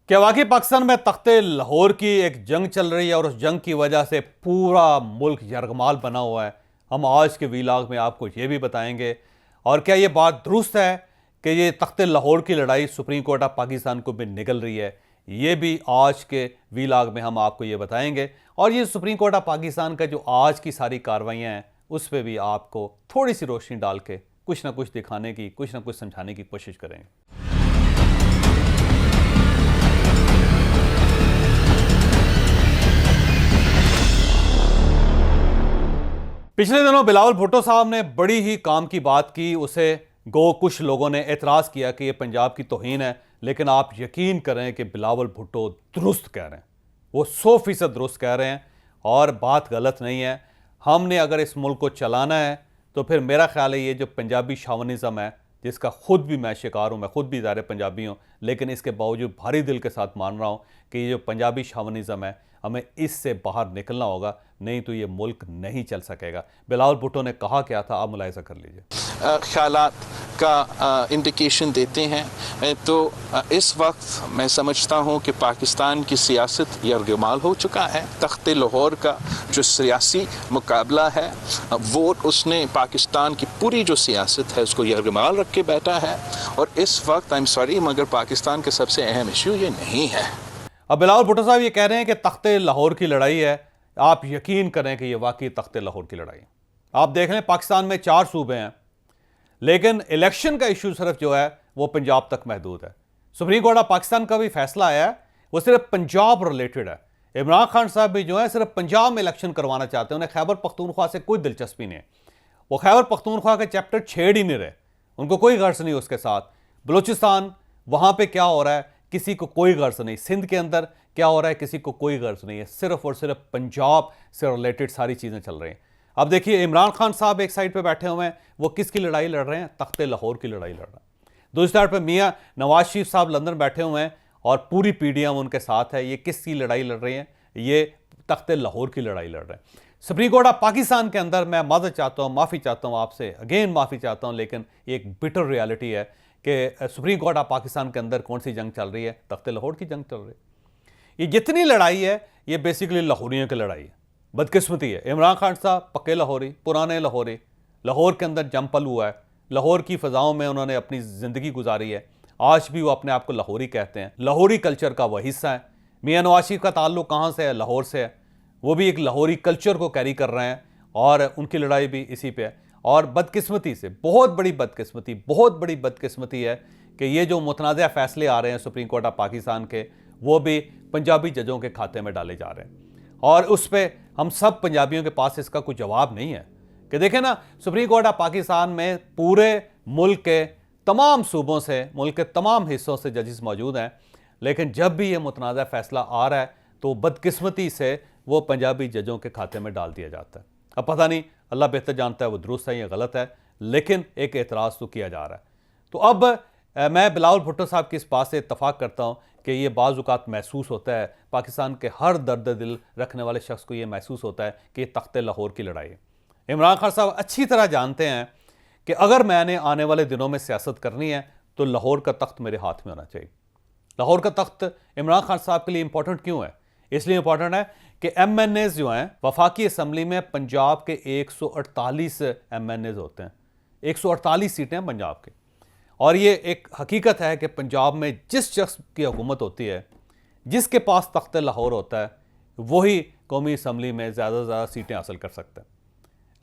क्या वाकई पाकिस्तान में तख्ते लाहौर की एक जंग चल रही है और उस जंग की वजह से पूरा मुल्क यरगमाल बना हुआ है? हम आज के वीलाग में आपको ये भी बताएंगे। और क्या ये बात दुरुस्त है कि ये तख्ते लाहौर की लड़ाई सुप्रीम कोर्ट ऑफ पाकिस्तान को भी निकल रही है? ये भी आज के वीलाग में हम आपको ये बताएंगे। और ये सुप्रीम कोर्ट ऑफ पाकिस्तान का जो आज की सारी कार्रवाइयाँ हैं उस पर भी आपको थोड़ी सी रोशनी डाल के कुछ ना कुछ दिखाने की, कुछ ना कुछ समझाने की कोशिश करेंगे। पिछले दिनों बिलावल भुट्टो साहब ने बड़ी ही काम की बात की। उसे कुछ लोगों ने एतराज़ किया कि यह पंजाब की तौहीन है, लेकिन आप यकीन करें कि बिलावल भुट्टो दुरुस्त कह रहे हैं। वो 100% दुरुस्त कह रहे हैं और बात गलत नहीं है। हमने अगर इस मुल्क को चलाना है तो फिर मेरा ख्याल है ये जो पंजाबी शावनिज़म है, जिसका खुद भी मैं शिकार हूँ, मैं खुद भी ज़ाहिर पंजाबी हूँ, लेकिन इसके बावजूद भारी दिल के साथ मान रहा हूँ कि ये जो पंजाबी शावनिज़म है हमें इससे बाहर निकलना होगा, नहीं तो ये मुल्क नहीं चल सकेगा। बिलावल भुट्टो ने कहा क्या था, आप मुलाहिज़ा कर लीजिए। ख्यालात का इंडिकेशन देते हैं। तो इस वक्त मैं समझता हूँ कि पाकिस्तान की सियासत यरगमाल हो चुका है। तख्ते लाहौर का जो सियासी मुकाबला है वो उसने पाकिस्तान की पूरी जो सियासत है उसको यरगमाल रख के बैठा है। और इस वक्त आई एम सॉरी मगर पाकिस्तान का सबसे अहम इशू ये नहीं है। अब बिलावल भुट्टो साहब ये कह रहे हैं कि तख्ते लाहौर की लड़ाई है। आप यकीन करें कि ये वाकई तख्ते लाहौर की लड़ाई है। आप देख लें पाकिस्तान में 4 सूबे हैं, लेकिन इलेक्शन का इशू सिर्फ जो है वो पंजाब तक महदूद है। सुप्रीम कोर्ट ऑफ पाकिस्तान का भी फैसला आया है, वो सिर्फ पंजाब रिलेटेड है। इमरान खान साहब भी जो है सिर्फ पंजाब में इलेक्शन करवाना चाहते हैं, उन्हें खैबर पख्तूनख्वा से कोई दिलचस्पी नहीं है। वो खैबर पख्तूनख्वा के चैप्टर छेड़ ही नहीं रहे, उनको कोई गर्ज नहीं उसके साथ। बलूचिस्तान वहाँ पर क्या हो रहा है किसी को कोई गर्ज नहीं, सिंध के अंदर क्या हो रहा है किसी को कोई गर्ज नहीं है, सिर्फ और सिर्फ पंजाब से रिलेटेड सारी चीज़ें चल रही हैं। अब देखिए इमरान खान साहब एक साइड पे बैठे हुए हैं, वो किसकी लड़ाई लड़ रहे हैं? तख्ते लाहौर की लड़ाई लड़ रहे हैं। दूसरी साइड पे मियां नवाज शरीफ साहब लंदन बैठे हुए हैं और पूरी पीडीएम उनके साथ है। ये किसकी लड़ाई लड़ रही है? ये तख्ते लाहौर की लड़ाई लड़ रहे हैं। सुप्रीम कोर्ट ऑफ पाकिस्तान के अंदर मैं माजरत चाहता हूँ, माफ़ी चाहता हूँ आपसे, अगेन माफ़ी चाहता हूँ, लेकिन एक बिटर रियलिटी है कि सुप्रीम कोर्ट ऑफ पाकिस्तान के अंदर कौन सी जंग चल रही है? तख्ते लाहौर की जंग चल रही है। ये जितनी लड़ाई है ये बेसिकली लाहौरियों की लड़ाई है। बदकिस्मती है, इमरान खान साहब पक्के लाहौरी, पुराने लाहौरी, लाहौर के अंदर जंपल हुआ है, लाहौर की फ़ज़ाओं में उन्होंने अपनी ज़िंदगी गुजारी है। आज भी वो अपने आप को लाहौरी कहते हैं, लाहौरी कल्चर का वह हिस्सा है। मियां नवाज शरीफ का ताल्लुक़ कहाँ से है? लाहौर से है। वो भी एक लाहौरी कल्चर को कैरी कर रहे हैं और उनकी लड़ाई भी इसी पे है। और बदकिस्मती से, बहुत बड़ी बदकिस्मती है कि ये जो मुतनाज़ फ़ैसले आ रहे हैं सुप्रीम कोर्ट ऑफ पाकिस्तान के, वो भी पंजाबी जजों के खाते में डाले जा रहे हैं। और उस पर हम सब पंजाबियों के पास इसका कोई जवाब नहीं है कि देखें ना, सुप्रीम कोर्ट ऑफ पाकिस्तान में पूरे मुल्क के तमाम सूबों से, मुल्क के तमाम हिस्सों से जजेस मौजूद हैं, लेकिन जब भी ये मुतनाज़ फ़ैसला आ रहा है तो बदकिस्मती से वो पंजाबी जजों के खाते में डाल दिया जाता है। अब पता नहीं, अल्लाह बेहतर जानता है वो दुरुस्त है या गलत है, लेकिन एक एतराज़ तो किया जा रहा है। तो अब मैं बिलावल भुट्टो साहब की इस बात से इत्तफाक करता हूँ कि ये बाज़ औक़ात महसूस होता है, पाकिस्तान के हर दर्द दिल रखने वाले शख्स को ये महसूस होता है कि ये तख्ते लाहौर की लड़ाई है। इमरान खान साहब अच्छी तरह जानते हैं कि अगर मैंने आने वाले दिनों में सियासत करनी है तो लाहौर का तख्त मेरे हाथ में होना चाहिए। लाहौर का तख्त इमरान खान साहब के लिए इंपॉर्टेंट क्यों है? इसलिए इंपॉर्टेंट है कि MNAs जो हैं वफाकी असम्बली में पंजाब के 148 MNAs होते हैं। 148 सीटें हैं पंजाब की। और ये एक हकीकत है कि पंजाब में जिस शख्स की हुकूमत होती है, जिसके पास तख्त लाहौर होता है, वही कौमी असम्बली में ज़्यादा से ज़्यादा सीटें हासिल कर सकते हैं।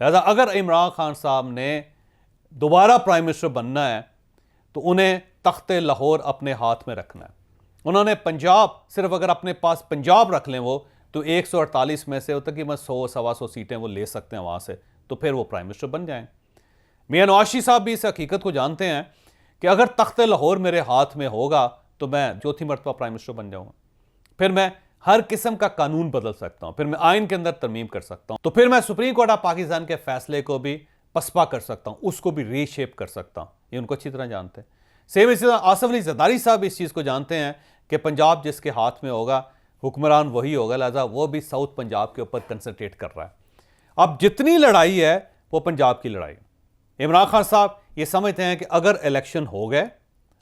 लिहाजा अगर इमरान खान साहब ने दोबारा प्राइम मिनिस्टर बनना है तो उन्हें तख्त लाहौर अपने हाथ में रखना है। उन्होंने पंजाब, सिर्फ अगर अपने पास पंजाब रख लें वो, तो 148 में से होता कि मैं 100-125 सीटें वो ले सकते हैं वहाँ से, तो फिर वो प्राइम मिनिस्टर बन जाएं। मियां नवाज शरीफ साहब भी इस हकीकत को जानते हैं कि अगर तख्त लाहौर मेरे हाथ में होगा तो मैं चौथी मरतबा प्राइम मिनिस्टर बन जाऊँगा। फिर मैं हर किस्म का कानून बदल सकता हूँ, फिर मैं आइन के अंदर तरमीम कर सकता हूँ, तो फिर मैं सुप्रीम कोर्ट ऑफ पाकिस्तान के फैसले को भी पसपा कर सकता हूँ, उसको भी रीशेप कर सकता हूँ। ये उनको अच्छी तरह जानते हैं। सेम इसी तरह आसिफ अली जरदारी साहब इस चीज़ को जानते हैं कि पंजाब जिसके हाथ में होगा हुक्मरान वही होगा, लिहाजा वो भी साउथ पंजाब के ऊपर कंसंट्रेट कर रहा है। अब जितनी लड़ाई है वो पंजाब की लड़ाई। इमरान खान साहब ये समझते हैं कि अगर इलेक्शन हो गए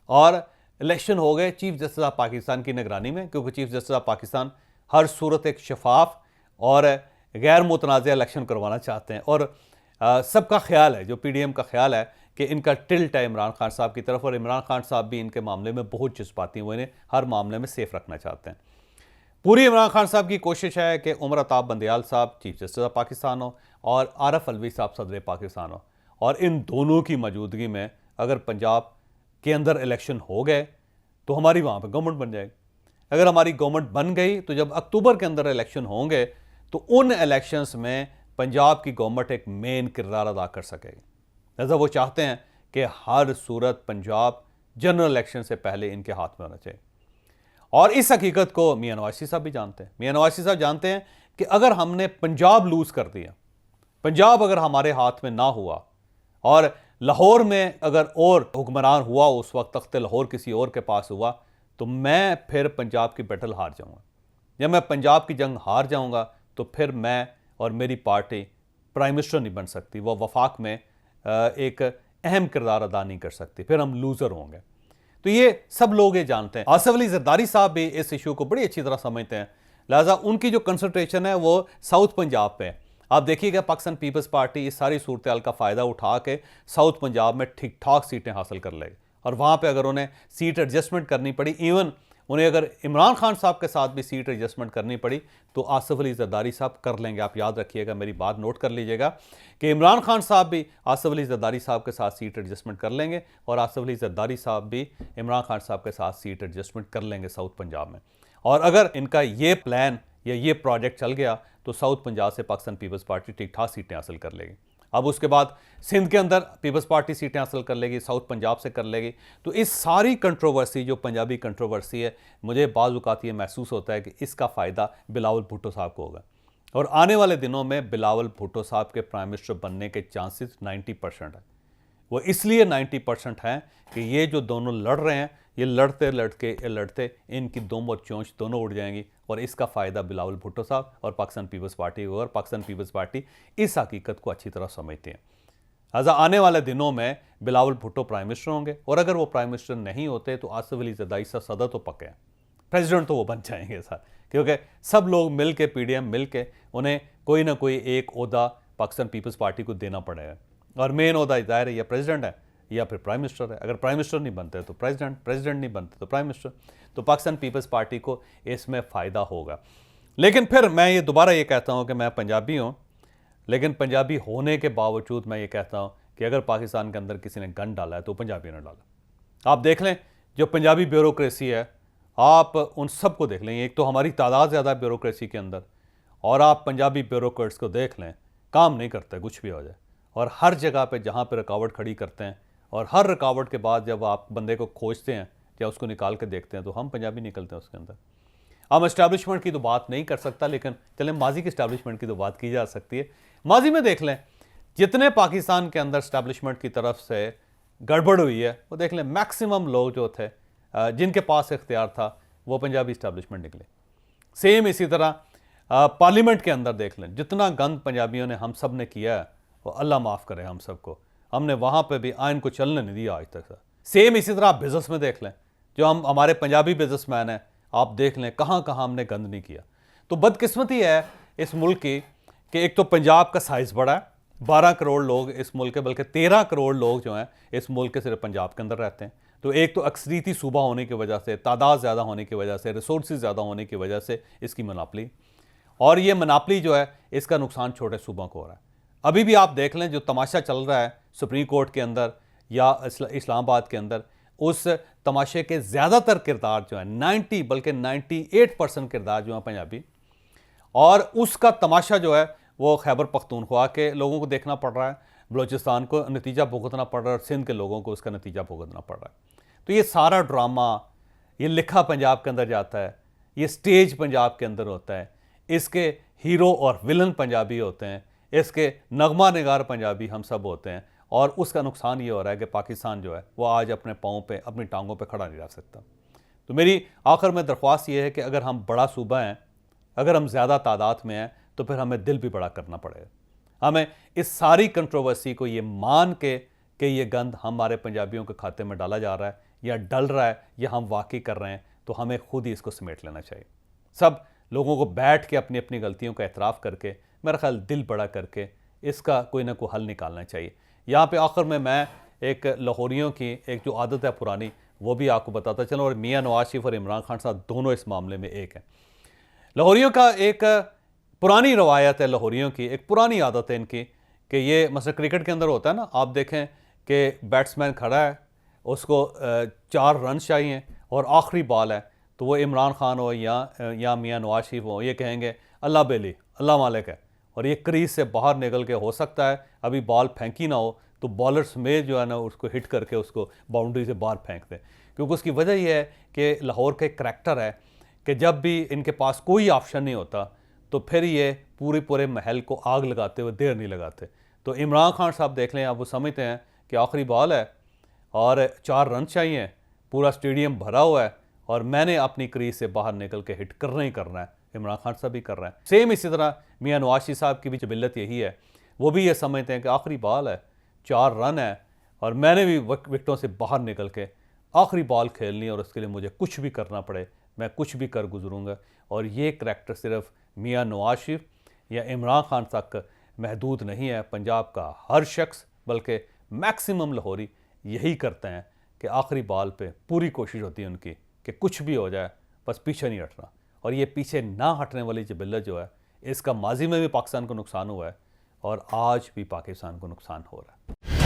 और इलेक्शन हो गए चीफ जस्टिस ऑफ पाकिस्तान की निगरानी में, क्योंकि चीफ जस्टिस ऑफ पाकिस्तान हर सूरत एक शफाफ और गैर मुतनाज़ इलेक्शन करवाना चाहते हैं। और सबका ख्याल है, जो PDM का ख्याल है कि इनका टिल्ट है इमरान खान साहब की तरफ, और इमरान खान साहब भी इनके मामले में बहुत जज्बाती हैं, वो इन्हें हर मामले में सेफ रखना चाहते हैं। पूरी इमरान खान साहब की कोशिश है कि उमर अताब बंदियाल साहब चीफ जस्टिस ऑफ पाकिस्तान हो और आरफ अलवी साहब सदर पाकिस्तान हो, और इन दोनों की मौजूदगी में अगर पंजाब के अंदर इलेक्शन हो गए तो हमारी वहाँ पर गवर्नमेंट बन जाएगी। अगर हमारी गवर्नमेंट बन गई तो जब अक्टूबर के अंदर इलेक्शन होंगे तो उन इलेक्शंस में पंजाब की गवर्नमेंट एक मेन किरदार अदा कर सकेगी। लिहाजा वो चाहते हैं कि हर सूरत पंजाब जनरल इलेक्शन से पहले इनके हाथ में होना चाहिए। और इस हकीकत को मियां नवाज शरीफ साहब भी जानते हैं। मियां नवाज शरीफ साहब जानते हैं कि अगर हमने पंजाब लूज कर दिया, पंजाब अगर हमारे हाथ में ना हुआ और लाहौर में अगर और हुक्मरान हुआ, उस वक्त तख्त लाहौर किसी और के पास हुआ, तो मैं फिर पंजाब की बैटल हार जाऊंगा। जब मैं पंजाब की जंग हार जाऊंगा तो फिर मैं और मेरी पार्टी प्राइम मिनिस्टर नहीं बन सकती, वो वफाक में एक अहम किरदार अदा नहीं कर सकती, फिर हम लूज़र होंगे। तो ये सब लोग ये जानते हैं। आसिफ अली जरदारी साहब भी इस इशू को बड़ी अच्छी तरह समझते हैं, लिहाजा उनकी जो कंसंट्रेशन है वो साउथ पंजाब पे है। आप देखिएगा पाकिस्तान पीपल्स पार्टी इस सारी सूरत हाल का फ़ायदा उठा के साउथ पंजाब में ठीक ठाक सीटें हासिल कर लेगी, और वहाँ पे अगर उन्हें सीट एडजस्टमेंट करनी पड़ी, इवन उन्हें अगर इमरान खान साहब के साथ भी सीट एडजस्टमेंट करनी पड़ी तो आसिफ अली जरदारी साहब कर लेंगे। आप याद रखिएगा, मेरी बात नोट कर लीजिएगा कि इमरान खान साहब भी आसिफ अली जरदारी साहब के साथ सीट एडजस्टमेंट कर लेंगे, और आसिफ अली जरदारी साहब भी इमरान खान साहब के साथ सीट एडजस्टमेंट कर लेंगे साउथ पंजाब में। और अगर इनका ये प्लान या ये प्रोजेक्ट चल गया तो साउथ पंजाब से पाकिस्तान पीपल्स पार्टी ठीक ठाक सीटें हासिल कर लेगी। अब उसके बाद सिंध के अंदर पीपल्स पार्टी सीटें हासिल कर लेगी, साउथ पंजाब से कर लेगी। तो इस सारी कंट्रोवर्सी, जो पंजाबी कंट्रोवर्सी है, मुझे बाज़ औक़ात ये महसूस होता है कि इसका फ़ायदा बिलावल भुट्टो साहब को होगा, और आने वाले दिनों में बिलावल भुट्टो साहब के प्राइम मिनिस्टर बनने के चांसेस 90% है। वो इसलिए 90% हैं कि ये जो दोनों लड़ रहे हैं, ये लड़ते लड़ते इनकी दोनों चोंच दोनों उड़ जाएंगी, और इसका फ़ायदा बिलावल भुट्टो साहब और पाकिस्तान पीपल्स पार्टी को, और पाकिस्तान पीपल्स पार्टी इस हकीकत को अच्छी तरह समझते हैं। लिहाजा आने वाले दिनों में बिलावल भुट्टो प्राइम मिनिस्टर होंगे, और अगर वो प्राइम मिनिस्टर नहीं होते तो आसिफ अली जरदारी साहब सदर तो पक्के हैं, प्रेसिडेंट तो वो बन जाएंगे सर, क्योंकि सब लोग मिल के PDM मिल के उन्हें कोई ना कोई एक ओहदा पाकिस्तान पीपल्स पार्टी को देना पड़ेगा, और मेन ओहदा ज़ाहिर है या प्रेसिडेंट है या फिर प्राइम मिनिस्टर है। अगर प्राइम मिनिस्टर नहीं बनते तो प्रेसिडेंट नहीं बनते तो प्राइम मिनिस्टर। तो पाकिस्तान पीपल्स पार्टी को इसमें फ़ायदा होगा। लेकिन फिर मैं ये दोबारा ये कहता हूँ कि मैं पंजाबी हूँ, लेकिन पंजाबी होने के बावजूद मैं ये कहता हूँ कि अगर पाकिस्तान के अंदर किसी ने गन डाला है तो पंजाबी ने डाला। आप देख लें जो पंजाबी ब्यूरोक्रेसी है, आप उन सब को देख लें। एक तो हमारी तादाद ज़्यादा है ब्यूरोक्रेसी के अंदर, और आप पंजाबी ब्यूरोक्रेट्स को देख लें, काम नहीं करते कुछ भी हो जाए, और हर जगह पे जहाँ पे रुकावट खड़ी करते हैं, और हर रुकावट के बाद जब आप बंदे को खोजते हैं या उसको निकाल के देखते हैं तो हम पंजाबी निकलते हैं उसके अंदर। हम इस्टेब्लिशमेंट की तो बात नहीं कर सकता, लेकिन चलें माजी की इस्टेब्लिशमेंट की तो बात की जा सकती है। माजी में देख लें जितने पाकिस्तान के अंदर इस्टेब्लिशमेंट की तरफ से गड़बड़ हुई है, वो देख लें मैक्सिमम लोग जो थे जिनके पास इख्तियार था वो पंजाबी इस्टेब्लिशमेंट निकले। सेम इसी तरह पार्लियामेंट के अंदर देख लें, जितना गंद पंजाबियों ने हम सब ने किया है, वो अल्लाह माफ़ करे हम सबको, हमने वहाँ पे भी आइन को चलने नहीं दिया आज तक। सेम इसी तरह आप बिज़नेस में देख लें, जो हमारे पंजाबी बिजनेसमैन हैं, आप देख लें कहाँ कहाँ हमने गंद नहीं किया। तो बदकिस्मती है इस मुल्क की कि एक तो पंजाब का साइज़ बड़ा है, 12 करोड़ लोग इस मुल्क के, बल्कि 13 करोड़ लोग जो हैं इस मुल्क के सिर्फ पंजाब के अंदर रहते हैं। तो एक तो अक्सरीती सूबा होने की वजह से, तादाद ज़्यादा होने की वजह से, रिसोर्सेज ज़्यादा होने की वजह से इसकी मनापली, और ये मनापली जो है इसका नुकसान छोटे सूबों को हो रहा है। अभी भी आप देख लें जो तमाशा चल रहा है सुप्रीम कोर्ट के अंदर या इस्लामाबाद के अंदर, उस तमाशे के ज़्यादातर किरदार जो है 90 बल्कि 98% किरदार जो है पंजाबी, और उसका तमाशा जो है वो खैबर पख्तूनख्वा के लोगों को देखना पड़ रहा है, बलूचिस्तान को नतीजा भुगतना पड़ रहा है, और सिंध के लोगों को उसका नतीजा भुगतना पड़ रहा है। तो ये सारा ड्रामा ये लिखा पंजाब के अंदर जाता है, ये स्टेज पंजाब के अंदर होता है, इसके हीरो और विलन पंजाबी होते हैं, इसके नगमा निगार पंजाबी हम सब होते हैं, और उसका नुकसान ये हो रहा है कि पाकिस्तान जो है वो आज अपने पाँव पे, अपनी टांगों पे खड़ा नहीं रह सकता। तो मेरी आखिर में दरख्वास्त ये है कि अगर हम बड़ा सूबा हैं, अगर हम ज़्यादा तादाद में हैं, तो फिर हमें दिल भी बड़ा करना पड़ेगा। हमें इस सारी कंट्रोवर्सी को ये मान के कि ये गंद हमारे पंजाबियों के खाते में डाला जा रहा है, या डल रहा है या हम वाकई कर रहे हैं, तो हमें खुद ही इसको समेट लेना चाहिए। सब लोगों को बैठ के अपनी अपनी गलतियों का एतराफ़ करके, मेरा ख्याल दिल बड़ा करके इसका कोई ना कोई हल निकालना चाहिए। यहाँ पे आखिर में मैं एक लाहौरियों की एक जो आदत है पुरानी, वो भी आपको बताता चलूँ, और मियाँ नवाज शरीफ और इमरान खान साहब दोनों इस मामले में एक हैं। लाहौरियों का एक पुरानी रवायत है, लाहौरियों की एक पुरानी आदत है इनकी, कि ये मसला क्रिकेट के अंदर होता है ना, आप देखें कि बैट्समैन खड़ा है, उसको 4 रन चाहिए और आखिरी बॉल है, तो वो इमरान खान हो या मियाँ नवाज शरीफ हो, ये कहेंगे अल्लाह बेली, अल्लाह मालिक है, और ये क्रीज से बाहर निकल के, हो सकता है अभी बॉल फेंकी ना हो तो बॉलर समेत जो है ना उसको हिट करके उसको बाउंड्री से बाहर फेंक दें। क्योंकि उसकी वजह यह है कि लाहौर का एक करैक्टर है कि जब भी इनके पास कोई ऑप्शन नहीं होता तो फिर ये पूरे महल को आग लगाते हुए देर नहीं लगाते। तो इमरान खान साहब देख लें, आप वो समझते हैं कि आखिरी बॉल है और 4 रन चाहिए, पूरा स्टेडियम भरा हुआ है और मैंने अपनी क्रीज से बाहर निकल के हिट करना ही करना है। इमरान खान साहब भी कर रहे हैं सेम। इसी तरह मियाँ नवाज शरीफ साहब की भी जबिल्लत यही है, वो भी ये समझते हैं कि आखिरी बॉल है, 4 रन है और मैंने भी विकेटों से बाहर निकल के आखिरी बॉल खेलनी, और उसके लिए मुझे कुछ भी करना पड़े मैं कुछ भी कर गुजरूँगा। और ये करैक्टर सिर्फ मियाँ नवाज शरीफ या इमरान खान तक महदूद नहीं है, पंजाब का हर शख्स बल्कि मैक्सिमम लाहौरी यही करते हैं कि आखिरी बॉल पे पूरी कोशिश होती है उनकी कि कुछ भी हो जाए बस पीछे नहीं हटना। और ये पीछे ना हटने वाली जबिल्लत जो है, इसका माजी में भी पाकिस्तान को नुकसान हुआ है और आज भी पाकिस्तान को नुकसान हो रहा है।